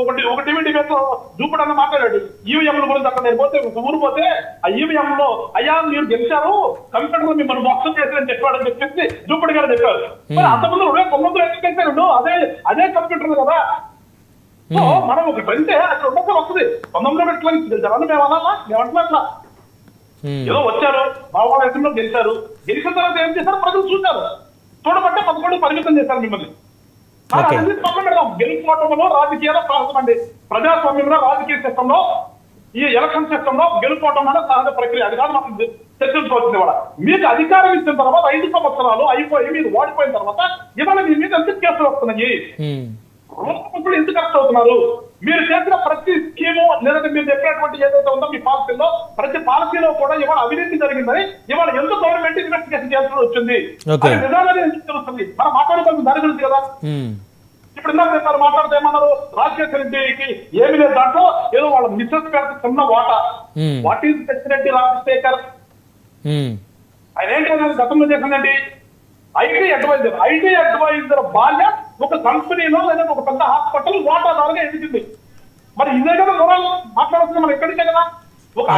ఒక TV debate చూపడన్న మాట్లాడాడు ఈవీఎంల గురించి. అక్కడ నేను పోతే ఊరు పోతే ఆ ఈవీఎం లో అయ్యా మీరు గెలిచారు కంప్యూటర్ మిమ్మల్ని మోసం చేశారని చెప్పాడని చెప్పేసి చూపడి గారు చెప్పారు. మరి అంతకుముందు 2009 ఎందుకు గెలిచారు? అదే కంప్యూటర్ కదా. సో మనం ఒకటి అంటే అక్కడ ఉండక వస్తుంది. 19 ఎట్లా గెలిచారు అని మేము అనాలా? మేము అంటున్నా అట్లా ఏదో వచ్చారు భావోళంలో గెలిచారు. గెలిచిన తర్వాత ఏం చేశారు ప్రజలు చూశారు. చూడబట్టే 11 పరిమితం చేశారు మిమ్మల్ని. అన్ని పక్కన పెడదాం. గెలుపోవటంలో రాజకీయాల ప్రారంభం అండి. ప్రజాస్వామ్యంలో రాజకీయ సిస్టంలో ఈ ఎలక్షన్ సిస్టమ్ లో గెలుపోవటం అనేది సహజ ప్రక్రియ. అది కాదు మనం చర్చించుకోవాల్సింది కూడా. మీకు అధికారం ఇచ్చిన తర్వాత 5 సంవత్సరాలు అయిపోయి మీరు ఓడిపోయిన తర్వాత ఇవాళ మీ మీద ఎంత కేసులు వస్తున్నాయి? ఇప్పుడు ఎందుకు అరెస్ట్ అవుతున్నారు? మీరు చేసిన ప్రతి స్కీము లేదంటే మీరు చెప్పినటువంటి ఏదైతే ఉందో మీ పాలసీలో ప్రతి పాలసీలో కూడా ఇవాళ అవినీతి జరిగిందని ఇవాళ ఎందుకు గవర్నమెంట్ ఇన్వెస్టిగేషన్ చేయాల్సి వచ్చింది? నిజాలని ఎందుకు తెలుస్తుంది? మనం మాట్లాడుకోవాల్సిన దాని గురించి కదా. ఇప్పుడు ఇందాక చెప్పారు, మాట్లాడితే ఏమన్నారు, రాజశేఖర రెడ్డికి ఏమి లేదు దాంట్లో, ఏదో వాళ్ళ మిస్సెస్ గారికి చిన్న వాటా. What is president Rajasekhar? ఆయన ఏంటి గతంలో చేసిందండి? ఐటీ అడ్వైజర్ భార్య ఒక కంపెనీలో లేదా ఒక పెద్ద హాస్పిటల్ వాటాదారుగా ఎదిగింది. మరి ఇదే కదా వివరాలు మాట్లాడుతుంది మనం ఎక్కడికే కదా. ఒక